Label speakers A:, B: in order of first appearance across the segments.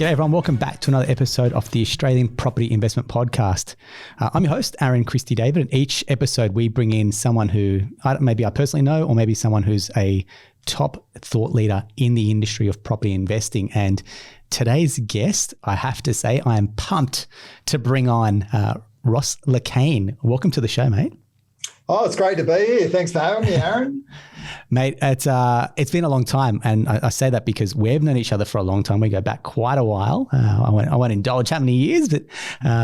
A: G'day everyone, welcome back to another episode of the Australian Property Investment Podcast. I'm your host, Aaron-Christie David, and each episode we bring in someone who maybe I personally know, or maybe someone who's a top thought leader in the industry of property investing. And today's guest, I have to say, I am pumped to bring on Ross LeCain. Welcome to the show, mate.
B: Oh, it's great to be here. Thanks for having me, Aaron.
A: Mate, it's been a long time, and I say that because we've known each other for a long time. We go back quite a while. I won't indulge how many years, but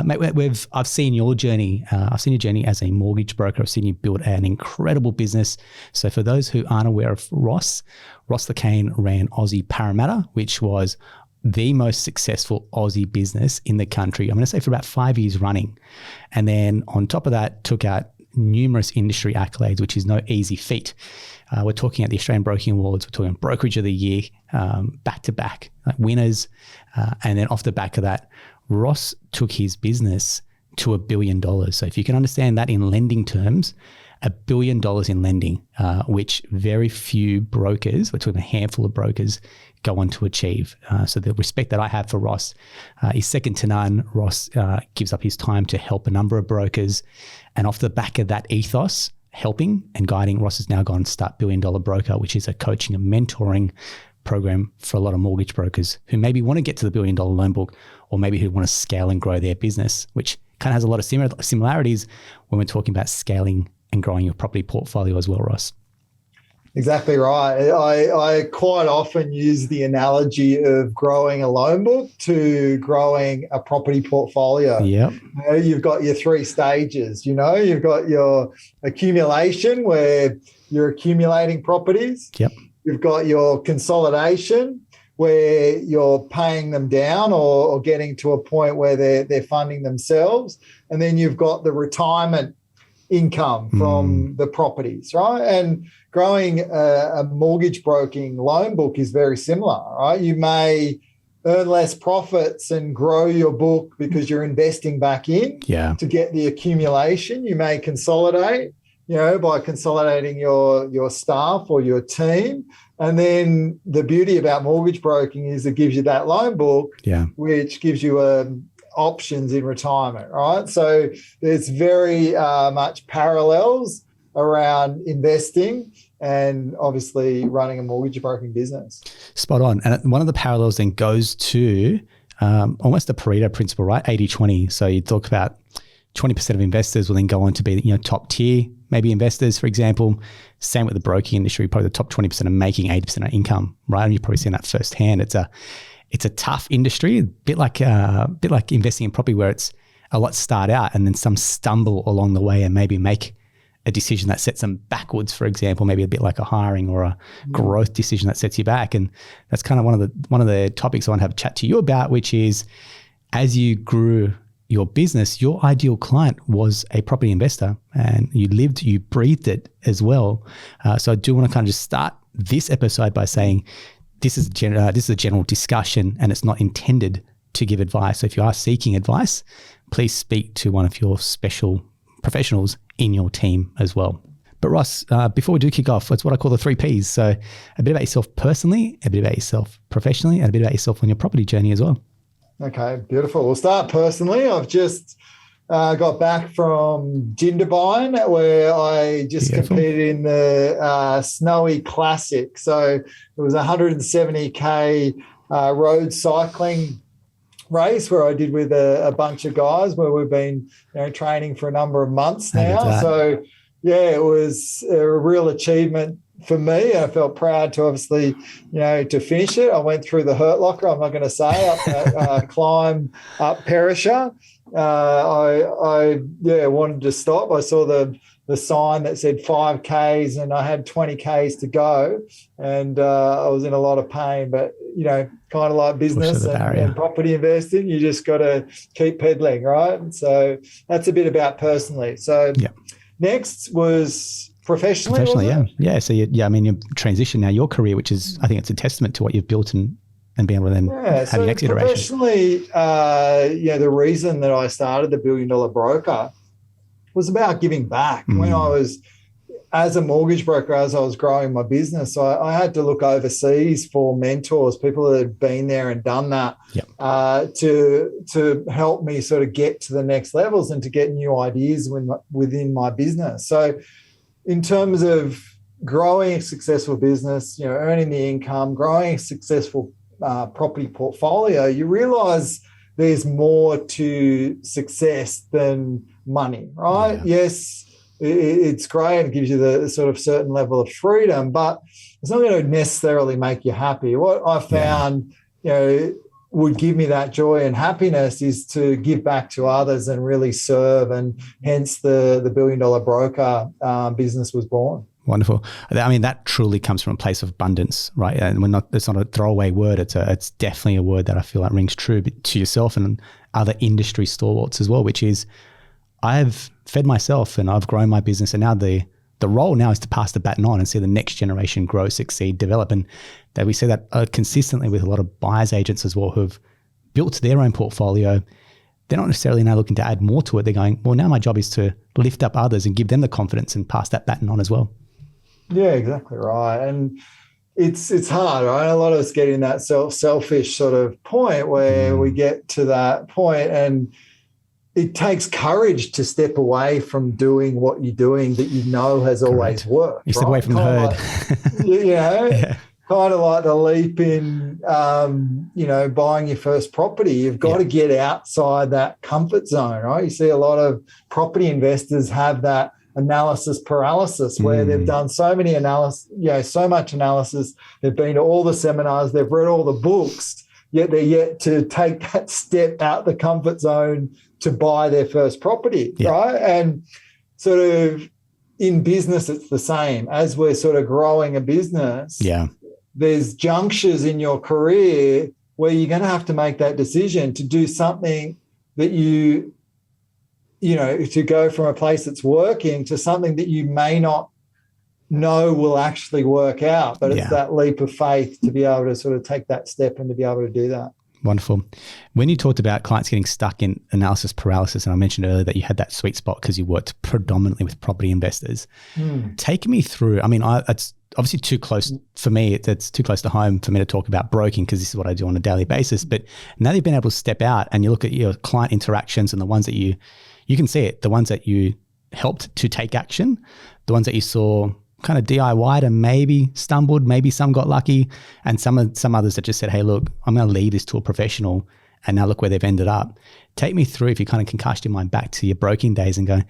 A: mate, I've seen your journey. I've seen your journey as a mortgage broker. I've seen you build an incredible business. So for those who aren't aware of Ross LeCain ran Aussie Parramatta, which was the most successful Aussie business in the country. I'm going to say for about 5 years running, and then on top of that, took out numerous industry accolades, which is no easy feat. We're talking at the Australian Broking Awards, we're talking Brokerage of the Year, back-to-back winners. And then off the back of that, Ross took his business to $1 billion. So if you can understand that in lending terms, $1 billion in lending, which very few brokers, we're talking a handful of brokers, go on to achieve. So the respect that I have for Ross is second to none. Ross gives up his time to help a number of brokers. And off the back of that ethos, helping and guiding, Ross has now gone to start $1 Billion Broker, which is a coaching and mentoring program for a lot of mortgage brokers who maybe want to get to the $1 billion loan book, or maybe who want to scale and grow their business, which kind of has a lot of similarities when we're talking about scaling and growing your property portfolio as well, Ross.
B: Exactly right. I quite often use the analogy of growing a loan book to growing a property portfolio.
A: Yep.
B: You've got your three stages. You've got your accumulation, where you're accumulating properties.
A: Yep.
B: You've got your consolidation, where you're paying them down or getting to a point where they're funding themselves. And then you've got the retirement income from the properties, right? And growing a mortgage broking loan book is very similar, right? You may earn less profits and grow your book because you're investing back in to get the accumulation. You may consolidate, by consolidating your staff or your team. And then the beauty about mortgage broking is it gives you that loan book, which gives you options in retirement, right? So there's very much parallels around investing and obviously running a mortgage broking business.
A: Spot on. And one of the parallels then goes to almost the Pareto principle, right? 80-20. So you talk about 20% of investors will then go on to be top tier, maybe investors, for example. Same with the broking industry, probably the top 20% are making 80% of income, right? And you've probably seen that firsthand. It's a tough industry, a bit like investing in property, where it's a lot start out and then some stumble along the way and maybe make a decision that sets them backwards, for example, maybe a bit like a hiring or a growth decision that sets you back. And that's kind of one of the topics I want to have a chat to you about, which is, as you grew your business, your ideal client was a property investor, and you breathed it as well. So I do want to kind of just start this episode by saying, this is a general discussion, and it's not intended to give advice. So if you are seeking advice, please speak to one of your special professionals in your team as well. But Ross, before we do kick off, it's what I call the 3 Ps. So a bit about yourself personally, a bit about yourself professionally, and a bit about yourself on your property journey as well. Okay,
B: beautiful. We'll start personally. I've just got back from Jindabyne, where I just competed in the Snowy Classic. So it was a 170K road cycling race where I did with a bunch of guys, where we've been training for a number of months now. So it was a real achievement for me. I felt proud to obviously, to finish it. I went through the Hurt Locker, I'm not going to say, up that climb up Perisher. I wanted to stop. I saw the sign that said 5Ks and I had 20Ks to go, and I was in a lot of pain, but kind of like business and property investing, you just got to keep pedaling, right? So that's a bit about personally. So next was professionally,
A: yeah. So your transition now, your career, which is, I think it's a testament to what you've built and being able to then have your next iteration.
B: Professionally, the reason that I started the $1 Billion Broker was about giving back. When I was as a mortgage broker, as I was growing my business, I had to look overseas for mentors, people that had been there and done that, to help me sort of get to the next levels and to get new ideas within my business. So in terms of growing a successful business, earning the income, growing a successful property portfolio, you realize there's more to success than money, right?
A: Yeah.
B: Yes, it's great and gives you the sort of certain level of freedom, but it's not going to necessarily make you happy. What I found, would give me that joy and happiness is to give back to others and really serve, and hence the $1 billion broker business was born.
A: Wonderful. I mean, that truly comes from a place of abundance, right? And it's not a throwaway word. It's definitely a word that I feel like rings true to yourself and other industry stalwarts as well, which is I've fed myself and I've grown my business, and now the role now is to pass the baton on and see the next generation grow, succeed, develop. And that we see that consistently with a lot of buyers agents as well, who've built their own portfolio. They're not necessarily now looking to add more to it. They're going, well, now my job is to lift up others and give them the confidence and pass that baton on as well.
B: Yeah, exactly right. And it's hard, right? A lot of us get in that selfish sort of point where we get to that point, and it takes courage to step away from doing what you're doing that has always worked.
A: You step away from the herd.
B: Kind of like the leap in, buying your first property. You've got to get outside that comfort zone, right? You see a lot of property investors have that analysis paralysis where they've done so much analysis. They've been to all the seminars, they've read all the books, yet they're yet to take that step out the comfort zone to buy their first property, right? And sort of in business, it's the same. As we're sort of growing a business, there's junctures in your career where you're going to have to make that decision to do something that to go from a place that's working to something that you may not know will actually work out. But it's that leap of faith to be able to sort of take that step and to be able to do that.
A: Wonderful. When you talked about clients getting stuck in analysis paralysis, and I mentioned earlier that you had that sweet spot because you worked predominantly with property investors, take me through, I mean, it's obviously too close for me. It's too close to home for me to talk about broking because this is what I do on a daily basis. But now that you've been able to step out and you look at your client interactions and the ones that you can see it, the ones that you helped to take action, the ones that you saw kind of DIY'd and maybe stumbled, maybe some got lucky, and some others that just said, hey, look, I'm going to leave this to a professional, and now look where they've ended up. Take me through, if you kind of can cast your mind back to your broking days and go,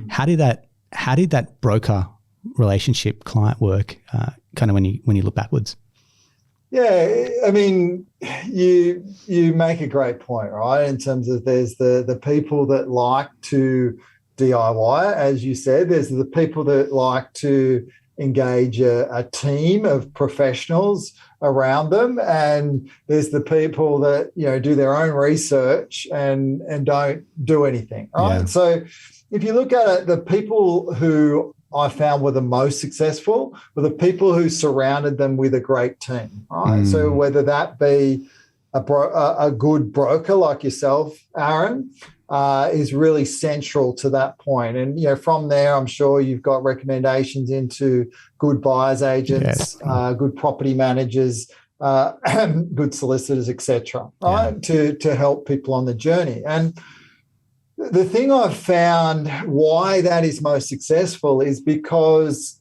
A: how did that broker relationship client work kind of when you look backwards?
B: Yeah, I mean, you make a great point, right? In terms of there's the people that like to DIY, as you said. There's the people that like to engage a team of professionals around them, and there's the people that do their own research and don't do anything, right? Yeah. So if you look at it, the people who I found were the most successful were the people who surrounded them with a great team, right? So whether that be a good broker like yourself, Aaron, is really central to that point. And, from there, I'm sure you've got recommendations into good buyers agents, good property managers, good solicitors, etc., right? To help people on the journey. And the thing I've found why that is most successful is because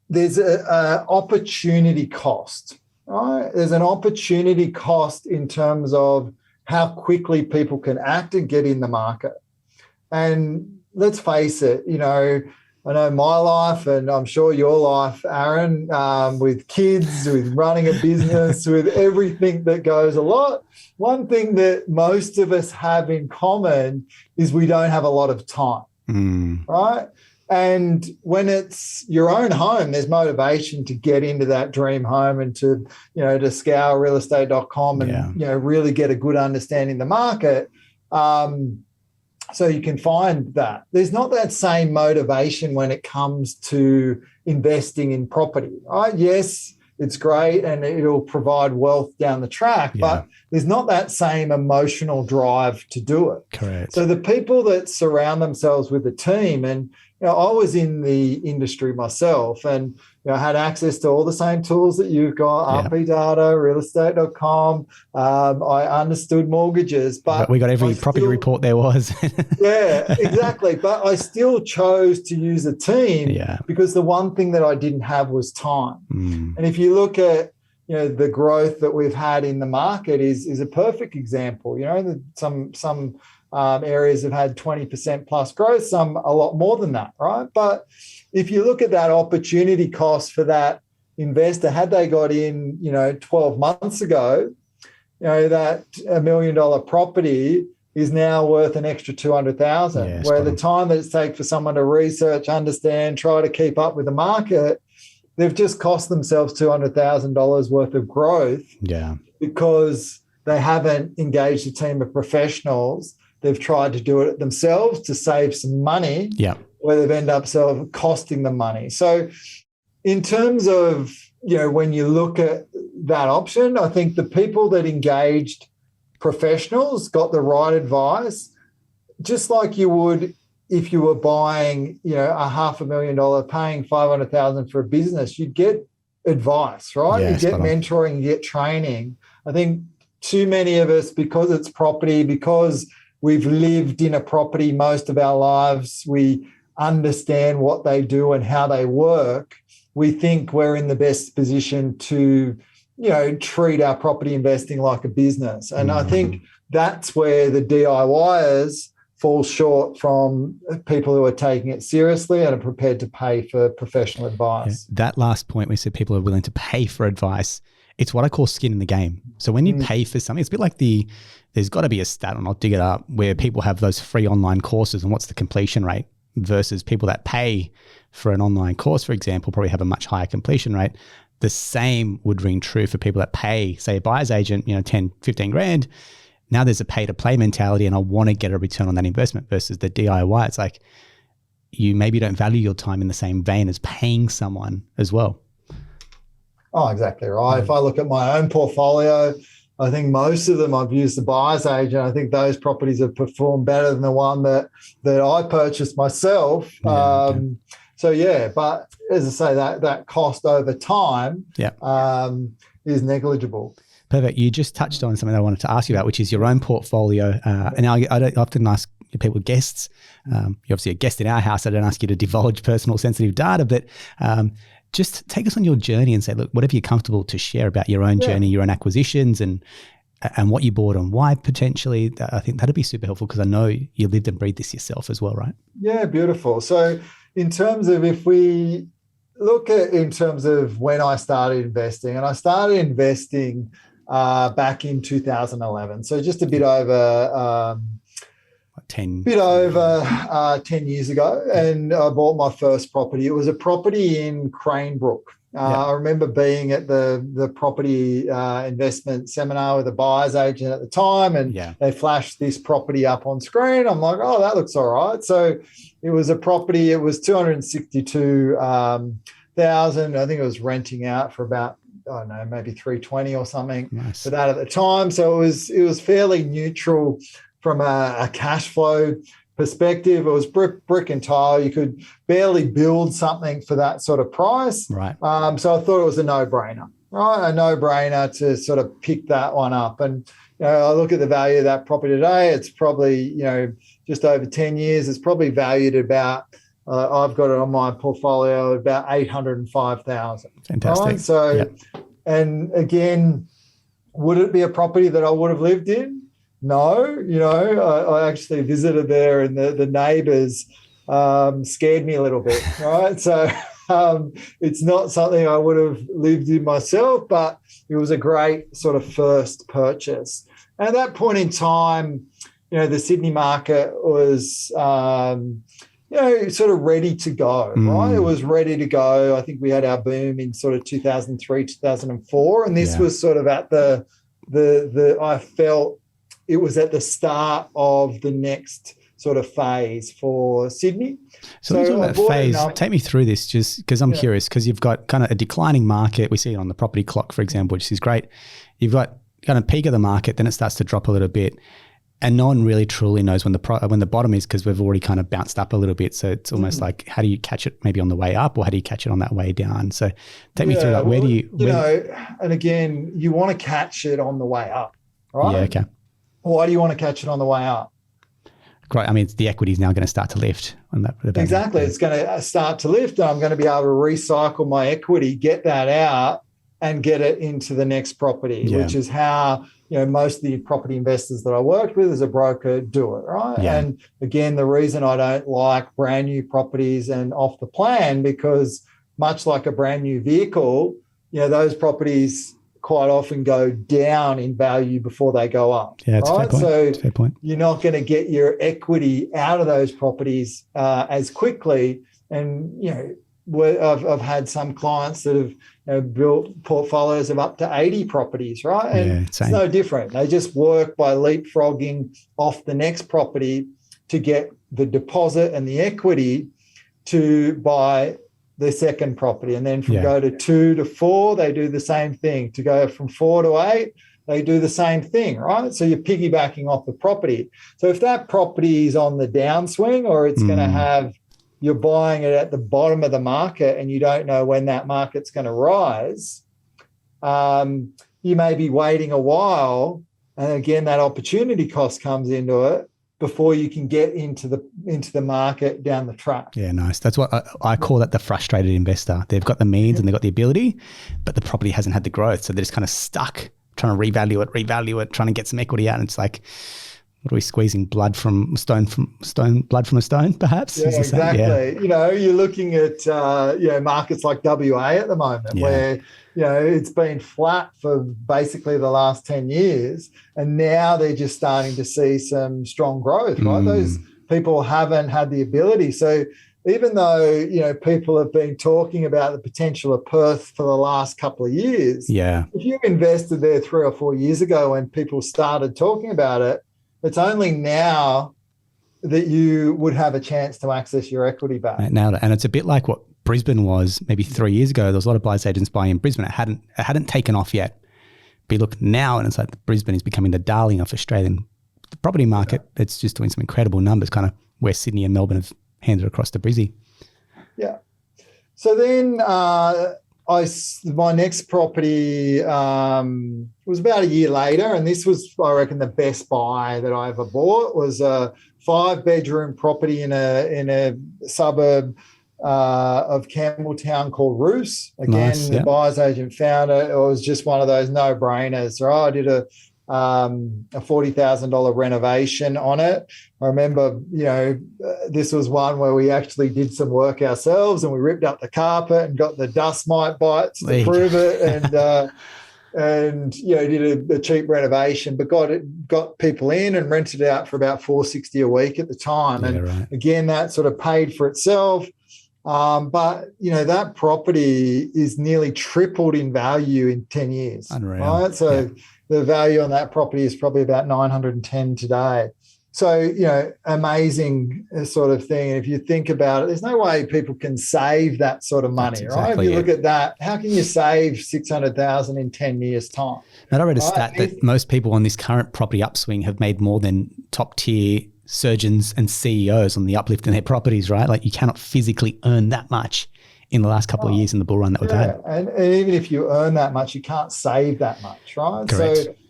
B: there's an opportunity cost, right? There's an opportunity cost in terms of how quickly people can act and get in the market. And let's face it, I know my life, and I'm sure your life, Aaron, with kids, with running a business, with everything that goes a lot. One thing that most of us have in common is we don't have a lot of time, right? And when it's your own home, there's motivation to get into that dream home and to scour realestate.com and, really get a good understanding of the market. So you can find that. There's not that same motivation when it comes to investing in property, right? Yes, it's great and it'll provide wealth down the track, but there's not that same emotional drive to do it.
A: Correct.
B: So the people that surround themselves with a team, and I was in the industry myself, and I had access to all the same tools that you've got, RP data, realestate.com. I understood mortgages, but
A: we got every property report there was.
B: Yeah, exactly. But I still chose to use a team because the one thing that I didn't have was time. And if you look at the growth that we've had in the market is a perfect example. Some areas have had 20% plus growth, some a lot more than that, right? But if you look at that opportunity cost for that investor, had they got in 12 months ago, that $1 million property is now worth an extra 200,000. Where the time that it takes for someone to research, understand, try to keep up with the market, they've just cost themselves $200,000 worth of growth. Because they haven't engaged a team of professionals. They've tried to do it themselves to save some money. Where they've ended up sort of costing them money. So in terms of, when you look at that option, I think the people that engaged professionals got the right advice, just like you would if you were buying, $500,000, paying $500,000 for a business, you'd get advice, right? You get mentoring, you get training. I think too many of us, because it's property, because we've lived in a property most of our lives, we understand what they do and how they work. We think we're in the best position to, treat our property investing like a business. And I think that's where the DIYers fall short from people who are taking it seriously and are prepared to pay for professional advice.
A: That last point, we said people are willing to pay for advice. It's what I call skin in the game. So when you pay for something, it's a bit like there's got to be a stat, and I'll dig it up, where people have those free online courses and what's the completion rate versus people that pay for an online course, for example, probably have a much higher completion rate. The same would ring true for people that pay, say, a buyer's agent, 10, 15 grand. Now there's a pay to play mentality, and I want to get a return on that investment versus the DIY. It's like you maybe don't value your time in the same vein as paying someone as well.
B: Oh, exactly right. If I look at my own portfolio, I think most of them I've used the buyer's agent. I think those properties have performed better than the one that I purchased myself. But as I say, that cost over time is negligible.
A: Perfect. You just touched on something I wanted to ask you about, which is your own portfolio. And I don't often ask people, guests, you're obviously a guest in our house. I don't ask you to divulge personal sensitive data, but just take us on your journey and say, look, whatever you're comfortable to share about your own journey, your own acquisitions and what you bought and why potentially. I think that'd be super helpful because I know you lived and breathed this yourself as well, right? Yeah,
B: beautiful. So in terms of, if we look at in terms of when I started investing, and I started investing back in 2011. So just a bit over 10 years ago, and I bought my first property. It was a property in Cranebrook. I remember being at the property investment seminar with a buyer's agent at the time, and they flashed this property up on screen. I'm like, oh, that looks all right. So it was a property. It was 262,000. I think it was renting out for about, I don't know, maybe 320 or something for that at the time. So it was fairly neutral from a cash flow perspective. It was brick and tile. You could barely build something for that sort of price.
A: Right.
B: So I thought it was a no-brainer, right? A no-brainer to sort of pick that one up. And I look at the value of that property today. It's probably, just over 10 years. It's probably valued about, I've got it on my portfolio, about 805,000.
A: Fantastic.
B: Right? So, and again, would it be a property that I would have lived in? No, I actually visited there, and the neighbours scared me a little bit, right? So it's not something I would have lived in myself, but it was a great sort of first purchase. And at that point in time, the Sydney market was, sort of ready to go, right? It was ready to go. I think we had our boom in sort of 2003, 2004, and this was sort of at the I felt it was at the start of the next sort of phase for Sydney.
A: So let's talk about phase. Take me through this, just because I'm curious, because you've got kind of a declining market. We see it on the property clock, for example, which is great. You've got kind of peak of the market, then it starts to drop a little bit. And no one really truly knows when the bottom is, because we've already kind of bounced up a little bit. So it's almost like, how do you catch it maybe on the way up, or how do you catch it on that way down? So take me through that. Where do you
B: and again, you want to catch it on the way up, right?
A: Yeah, okay.
B: Why do you want to catch it on the way up?
A: Great. I mean, the equity is now going to start to lift.
B: Exactly. It's going to start to lift, and I'm going to be able to recycle my equity, get that out, and get it into the next property, which is how most of the property investors that I worked with as a broker do it, right? Yeah. And again, the reason I don't like brand new properties and off the plan, because much like a brand new vehicle, those properties quite often go down in value before they go up.
A: Yeah, that's
B: right?
A: Fair fair point.
B: You're not going to get your equity out of those properties as quickly. And I've had some clients that have built portfolios of up to 80 properties, right? And it's no different. They just work by leapfrogging off the next property to get the deposit and the equity to buy the second property. And then go to 2 to 4, they do the same thing. To go from 4 to 8, they do the same thing, right? So you're piggybacking off the property. So if that property is on the downswing, or it's going to have, you're buying it at the bottom of the market and you don't know when that market's going to rise, you may be waiting a while. And again, that opportunity cost comes into it before you can get into the market down the track.
A: Yeah, nice. That's what I call that, the frustrated investor. They've got the means and they've got the ability, but the property hasn't had the growth. So they're just kind of stuck trying to revalue it, trying to get some equity out. And it's like, what are we squeezing? Blood from a stone, perhaps?
B: Yeah, exactly. Yeah. You're looking at markets like WA at the moment, where it's been flat for basically the last 10 years, and now they're just starting to see some strong growth. Right, those people haven't had the ability. So even though people have been talking about the potential of Perth for the last couple of years, if you invested there 3 or 4 years ago when people started talking about it, it's only now that you would have a chance to access your equity back.
A: Now, and it's a bit like what Brisbane was maybe 3 years ago. There was a lot of buyers agents buying in Brisbane. It hadn't taken off yet. But you look now, and it's like Brisbane is becoming the darling of Australian property market. It's just doing some incredible numbers, kind of where Sydney and Melbourne have handed across to Brizzy.
B: Yeah. So then my next property was about a year later, and this was, I reckon, the best buy that I ever bought. Was a 5-bedroom property in a suburb of Campbelltown called Roos. Again, the buyer's agent found it. It was just one of those no-brainers. Right? I did a $40,000 renovation on it. I remember, this was one where we actually did some work ourselves, and we ripped up the carpet and got the dust mite bites to prove it, and did a cheap renovation, but got people in and rented it out for about $460 a week at the time. Again, that sort of paid for itself. But that property is nearly tripled in value in 10 years.
A: Unreal.
B: Right? So the value on that property is probably about 910 today. So, amazing sort of thing. And if you think about it, there's no way people can save that sort of money, right? If you look at that, how can you save $600,000 in 10 years' time?
A: And I read a stat that most people on this current property upswing have made more than top tier surgeons and CEOs on the uplift in their properties, right? Like, you cannot physically earn that much in the last couple of years in the bull run that we've had.
B: And even if you earn that much, you can't save that much, right?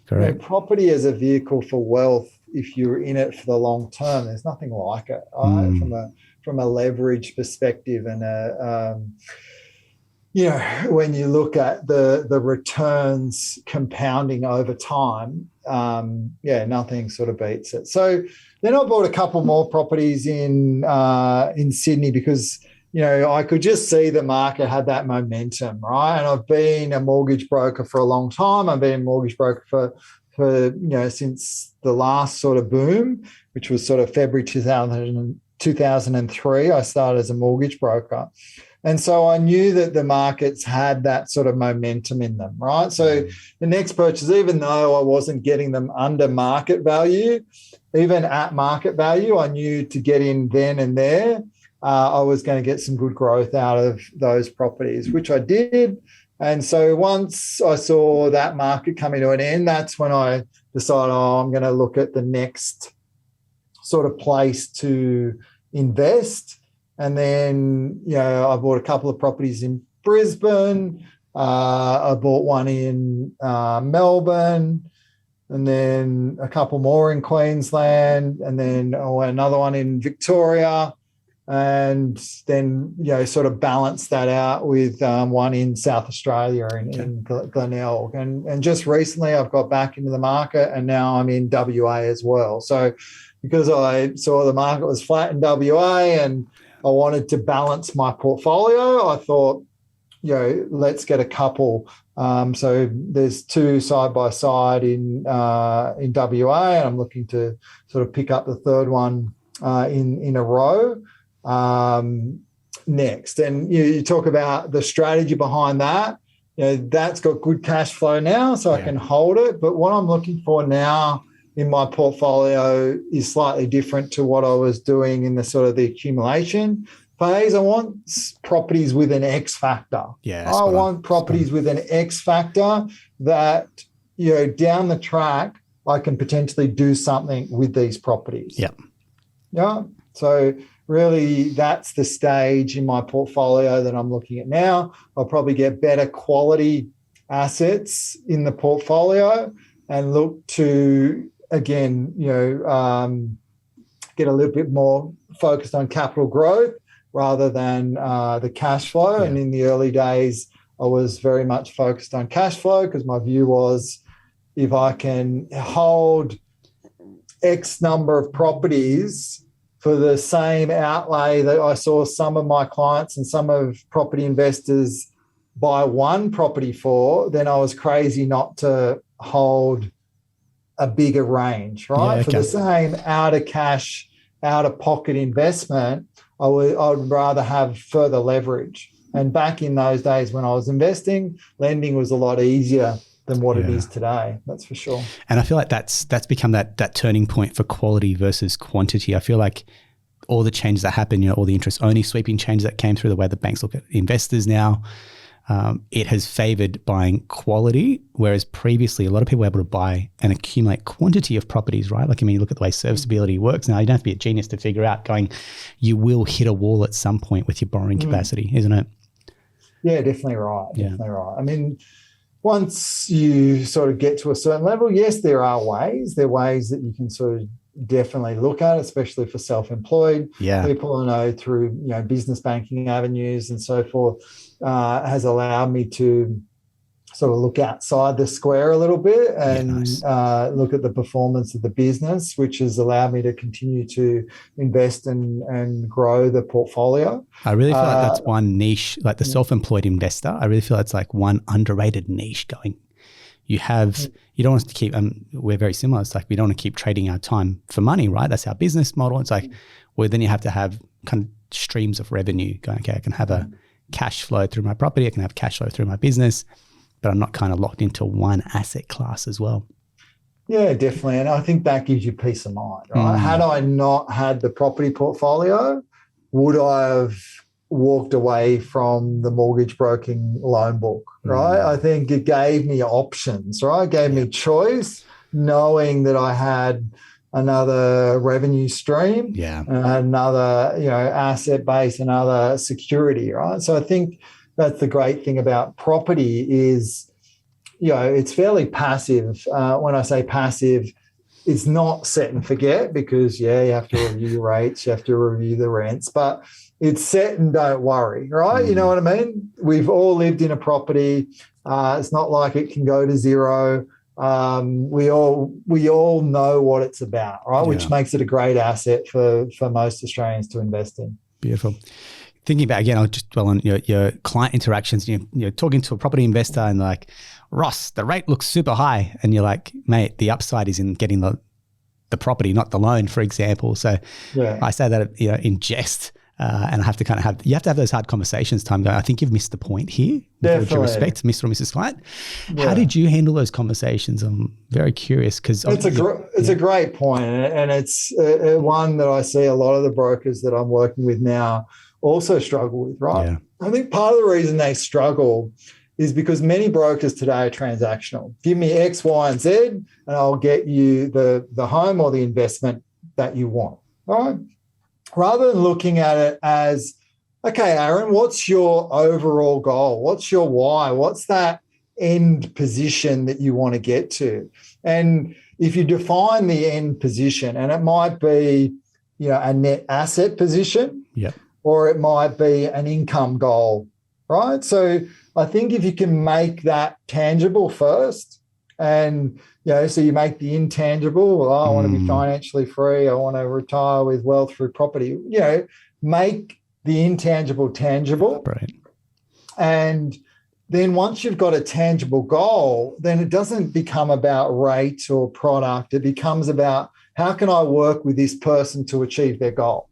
B: Correct. Property as a vehicle for wealth, if you're in it for the long term, there's nothing like it, right? From a leverage perspective, and when you look at the returns compounding over time, nothing sort of beats it. So then I bought a couple more properties in Sydney, because I could just see the market had that momentum, right? And I've been a mortgage broker for a long time. I've been a mortgage broker for since the last sort of boom, which was sort of February 2003. I started as a mortgage broker. And so I knew that the markets had that sort of momentum in them, right? So the next purchase, even though I wasn't getting them under market value, even at market value, I knew to get in then and there, I was going to get some good growth out of those properties, which I did. And so once I saw that market coming to an end, that's when I decide, I'm going to look at the next sort of place to invest. And then, I bought a couple of properties in Brisbane. I bought one in Melbourne, and then a couple more in Queensland, and then another one in Victoria. And then, sort of balance that out with one in South Australia in Glenelg. And just recently I've got back into the market, and now I'm in WA as well. So because I saw the market was flat in WA and I wanted to balance my portfolio, I thought, let's get a couple. So there's two side by side in WA, and I'm looking to sort of pick up the third one in a row next. And you talk about the strategy behind that. That's got good cash flow now, so I can hold it. But what I'm looking for now in my portfolio is slightly different to what I was doing in the sort of the accumulation phase. I want properties with an X factor. I want properties with an X factor that, down the track, I can potentially do something with these properties. Yeah. So really that's the stage in my portfolio that I'm looking at now. I'll probably get better quality assets in the portfolio and look to, again, get a little bit more focused on capital growth rather than the cash flow. And in the early days, I was very much focused on cash flow because my view was if I can hold X number of properties for the same outlay that I saw some of my clients and some of property investors buy one property for, then I was crazy not to hold a bigger range, right? For the same out of cash, out of pocket investment, I would rather have further leverage. And back in those days when I was investing, lending was a lot easier than what it is today. That's for sure.
A: And I feel like that's become that turning point for quality versus quantity. I feel like all the changes that happen, all the interest only sweeping changes that came through the way the banks look at investors now, it has favored buying quality, whereas previously a lot of people were able to buy and accumulate quantity of properties, right? Like, you look at the way serviceability works now, you don't have to be a genius to figure out you will hit a wall at some point with your borrowing capacity, isn't it?
B: Yeah, definitely right. Definitely right. Once you sort of get to a certain level, yes, there are ways. There are ways that you can sort of definitely look at, especially for self-employed people. I know through business banking avenues and so forth has allowed me to sort of look outside the square a little bit and look at the performance of the business, which has allowed me to continue to invest and grow the portfolio.
A: I really feel like that's one niche, like the self-employed investor. I really feel that's like one underrated niche going. You don't want us to keep, we're very similar. It's like we don't want to keep trading our time for money, right? That's our business model. It's like, well, then you have to have kind of streams of revenue going, okay, I can have a cash flow through my property. I can have cash flow through my business, but I'm not kind of locked into one asset class as well.
B: Yeah, definitely. And I think that gives you peace of mind, right? Had I not had the property portfolio, would I have walked away from the mortgage broking loan book, right? I think it gave me options, right? It gave me choice, knowing that I had another revenue stream, another, asset base, another security, right? So I think that's the great thing about property is, it's fairly passive. When I say passive, it's not set and forget because, you have to review the rates, you have to review the rents, but it's set and don't worry, right? You know what I mean? We've all lived in a property. It's not like it can go to zero. We all know what it's about, right? Which makes it a great asset for most Australians to invest in.
A: Beautiful. Thinking about, again, I'll just dwell on your client interactions. You're talking to a property investor and like, Ross, the rate looks super high. And you're like, mate, the upside is in getting the property, not the loan, for example. So I say that, in jest. And I have to you have to have those hard conversations. I think you've missed the point here. With all due respect, Mr. or Mrs. Client. How did you handle those conversations? I'm very curious because
B: it's a great point, and it's one that I see a lot of the brokers that I'm working with now also struggle with. Right, I think part of the reason they struggle is because many brokers today are transactional. Give me X, Y, and Z, and I'll get you the home or the investment that you want. All right. Rather than looking at it as, okay, Aaron, what's your overall goal? What's your why? What's that end position that you want to get to? And if you define the end position, and it might be, a net asset position, or it might be an income goal, right? So I think if you can make that tangible first, and so you make the intangible, well, I want to be financially free, I want to retire with wealth through property, make the intangible tangible.
A: Right.
B: And then once you've got a tangible goal, then it doesn't become about rate or product. It becomes about, how can I work with this person to achieve their goal?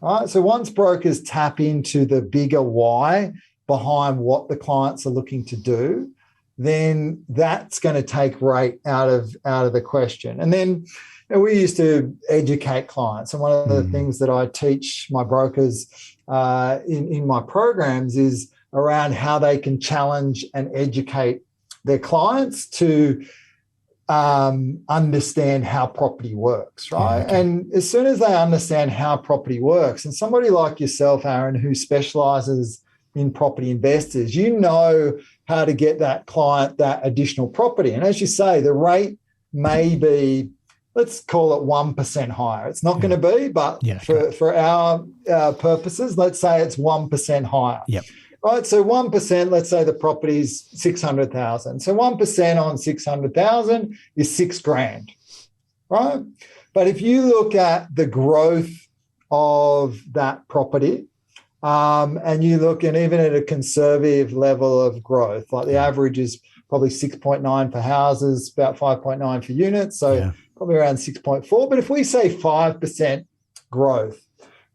B: All right. So once brokers tap into the bigger why behind what the clients are looking to do, then that's going to take rate out of the question. And then we used to educate clients. And one of the things that I teach my brokers in my programs is around how they can challenge and educate their clients to understand how property works, right? Okay. And as soon as they understand how property works, and somebody like yourself, Aaron, who specializes in property investors, you know how to get that client that additional property. And as you say, the rate may be, let's call it 1% higher. It's not going to be, but for our purposes, let's say it's 1% higher.
A: Yep.
B: Right, so 1%, let's say the property is 600,000. So 1% on 600,000 is $6,000, right? But if you look at the growth of that property, and you look, and even at a conservative level of growth, like the average is probably 6.9 for houses, about 5.9 for units, so probably around 6.4. But if we say 5% growth,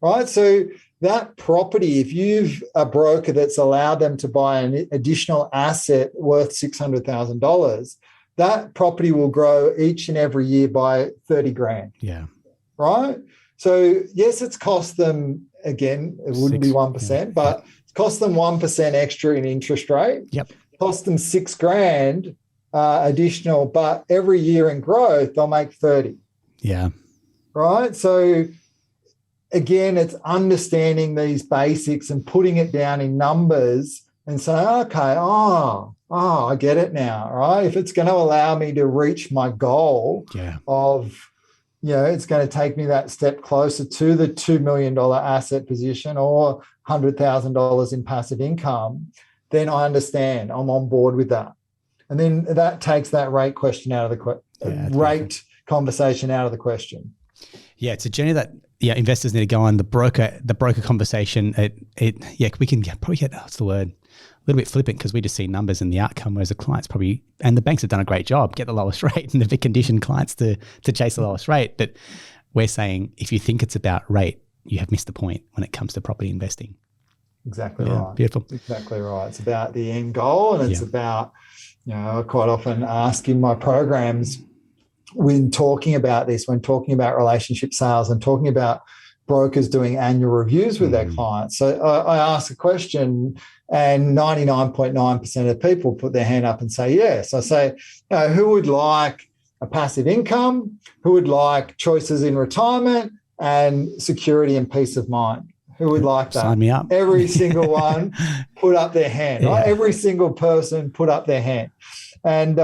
B: right? So that property, if you've a broker that's allowed them to buy an additional asset worth $600,000, that property will grow each and every year by $30,000.
A: Yeah.
B: Right? So yes, it's cost them, again, it wouldn't be 1%, but it's cost them 1% extra in interest rate.
A: Yep.
B: Cost them $6,000 additional, but every year in growth, they'll make 30.
A: Yeah.
B: Right? So again, it's understanding these basics and putting it down in numbers and saying, okay, I get it now, right? If it's going to allow me to reach my goal of, it's going to take me that step closer to the $2 million asset position or $100,000 in passive income, then I understand. I'm on board with that. And then that takes that rate question out of the conversation out of the question.
A: Yeah, it's a journey that investors need to go on. The broker conversation. We can probably get what's the word, a little bit flippant because we just see numbers and the outcome, whereas the clients probably, and the banks have done a great job, get the lowest rate, and they've conditioned clients to chase the lowest rate. But we're saying if you think it's about rate, you have missed the point when it comes to property investing.
B: Exactly right.
A: Beautiful.
B: Exactly right. It's about the end goal, and it's about, I quite often ask in my programs, when talking about this, when talking about relationship sales and talking about brokers doing annual reviews with their clients. So I ask a question and 99.9% of people put their hand up and say yes. I say, who would like a passive income? Who would like choices in retirement and security and peace of mind? Who would like that?
A: Sign me up.
B: Every single one put up their hand, right? Every single person put up their hand. And,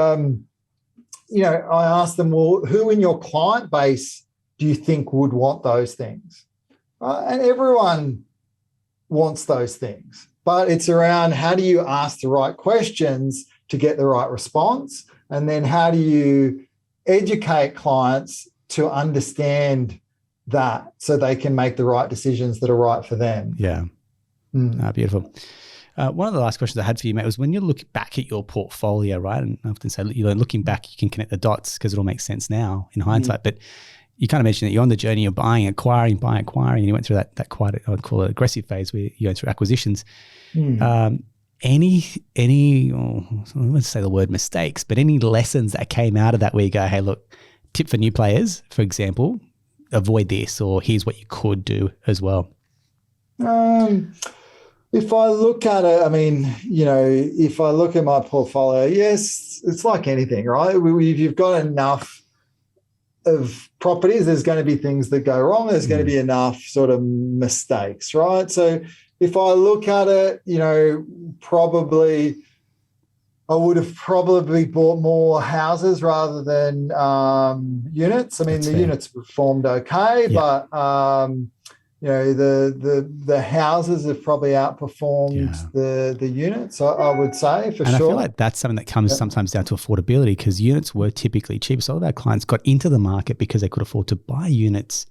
B: I asked them, well, who in your client base do you think would want those things? And everyone wants those things, but it's around how do you ask the right questions to get the right response? And then how do you educate clients to understand that so they can make the right decisions that are right for them?
A: Yeah. Beautiful. One of the last questions I had for you, mate, was when you look back at your portfolio, right? And I often say, looking back, you can connect the dots because it all makes sense now in hindsight. But you kind of mentioned that you're on the journey of buying, acquiring, and you went through that quite, I would call it aggressive phase where you go through acquisitions. Any, I wouldn't say the word mistakes, but any lessons that came out of that where you go, hey, look, tip for new players, for example, avoid this, or here's what you could do as well?
B: If I look at it, I mean, if I look at my portfolio, yes, it's like anything, right? If you've got enough of properties, there's going to be things that go wrong. There's going to be enough sort of mistakes, right? So if I look at it, probably I would have probably bought more houses rather than units. I mean, the units performed okay, but the houses have probably outperformed the units, I would say, for sure.
A: And I feel like that's something that comes sometimes down to affordability, because units were typically cheaper. So all of our clients got into the market because they could afford to buy units.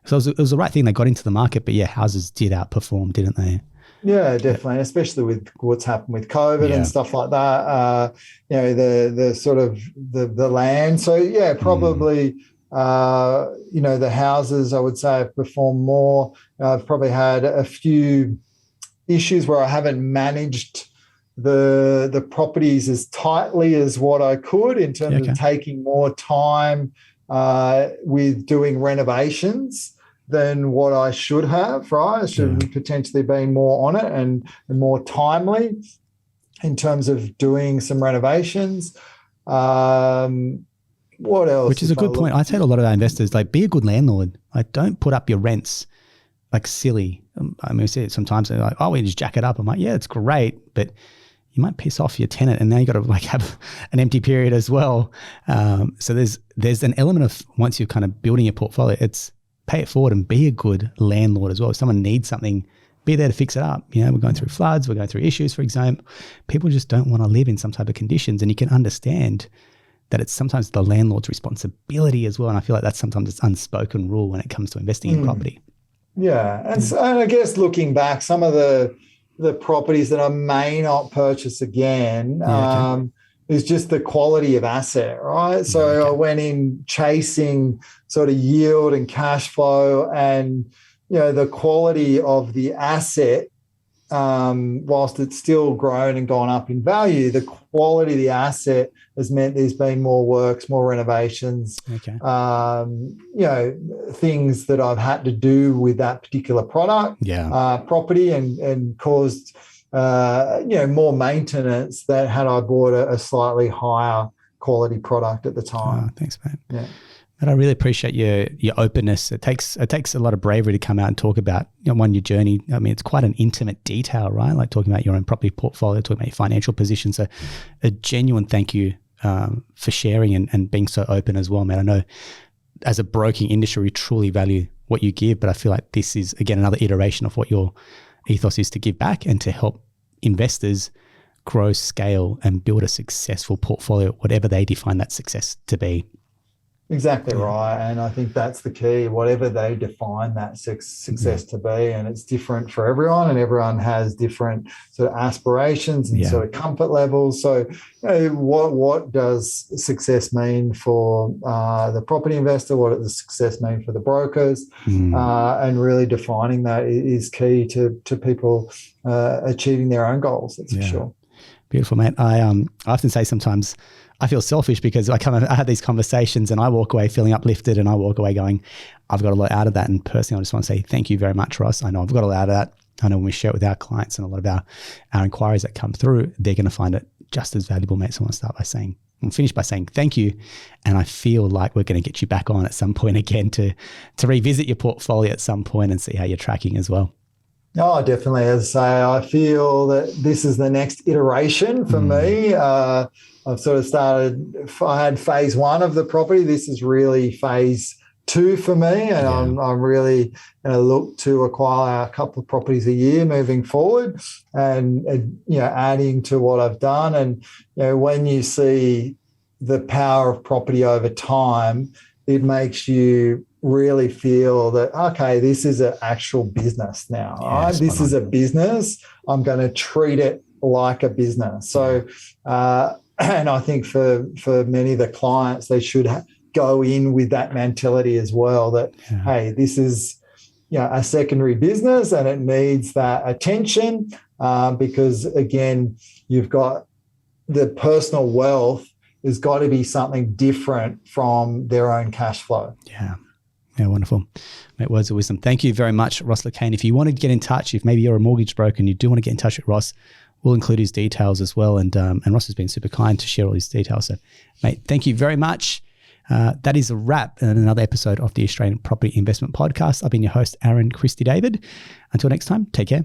A: So it was the right thing. They got into the market, but houses did outperform, didn't they?
B: Yeah, definitely, especially with what's happened with COVID and stuff like that. The sort of the land. So probably the houses, I would say, have performed more. I've probably had a few issues where I haven't managed the properties as tightly as what I could in terms of taking more time with doing renovations than what I should have, right? I should have potentially been more on it and more timely in terms of doing some renovations. What else?
A: Which is a good point. I tell a lot of our investors, like, be a good landlord. Like, don't put up your rents like silly. I mean, we see it sometimes. They're like, oh, we just jack it up. I'm like, yeah, it's great, but you might piss off your tenant, and now you got to like have an empty period as well. So there's an element of, once you're kind of building your portfolio, it's pay it forward and be a good landlord as well. If someone needs something, be there to fix it up. We're going through floods, we're going through issues, for example. People just don't want to live in some type of conditions, and you can understand that it's sometimes the landlord's responsibility as well. And I feel like that's sometimes it's unspoken rule when it comes to investing in property.
B: Yeah. And I guess looking back, some of the properties that I may not purchase again is just the quality of asset, right? So I went in chasing sort of yield and cash flow, and, the quality of the asset, whilst it's still grown and gone up in value, the quality of the asset has meant there's been more works, more renovations, things that I've had to do with that particular property and caused, more maintenance than had I bought a slightly higher quality product at the time.
A: Oh, thanks, mate. Yeah. But I really appreciate your openness. It takes a lot of bravery to come out and talk about your journey. I mean, it's quite an intimate detail, right? Like talking about your own property portfolio, talking about your financial position. So a genuine thank you for sharing and being so open as well, man. I know as a broking industry, we truly value what you give, but I feel like this is, again, another iteration of what your ethos is to give back and to help investors grow, scale, and build a successful portfolio, whatever they define that success to be.
B: Exactly right. And I think that's the key, whatever they define that success to be. And it's different for everyone, and everyone has different sort of aspirations and sort of comfort levels. So what does success mean for the property investor? What does success mean for the brokers? And really defining that is key to people achieving their own goals, that's for sure.
A: Beautiful, mate. I often say sometimes I feel selfish because I have these conversations and I walk away feeling uplifted, and I walk away going, I've got a lot out of that. And personally, I just want to say thank you very much, Ross. I know I've got a lot out of that. I know when we share it with our clients and a lot of our inquiries that come through, they're going to find it just as valuable, mate. So I want to start by saying, and finish by saying thank you. And I feel like we're going to get you back on at some point again to revisit your portfolio at some point and see how you're tracking as well.
B: Oh, definitely. As I say, I feel that this is the next iteration for me. I've sort of I had phase one of the property. This is really phase two for me. And I'm really going to look to acquire a couple of properties a year moving forward and adding to what I've done. And, when you see the power of property over time, it makes you really feel that, okay, this is an actual business now, right? This is a business. I'm going to treat it like a business. So, and I think for many of the clients, they should go in with that mentality as well, that, hey, this is a secondary business and it needs that attention because, again, you've got the personal wealth has got to be something different from their own cash flow.
A: Yeah. Yeah, wonderful. Mate, words of wisdom. Thank you very much, Ross Lacane. If you want to get in touch, if maybe you're a mortgage broker and you do want to get in touch with Ross, we'll include his details as well. And Ross has been super kind to share all his details. So, mate, thank you very much. That is a wrap in another episode of the Australian Property Investment Podcast. I've been your host, Aaron-Christie David. Until next time, take care.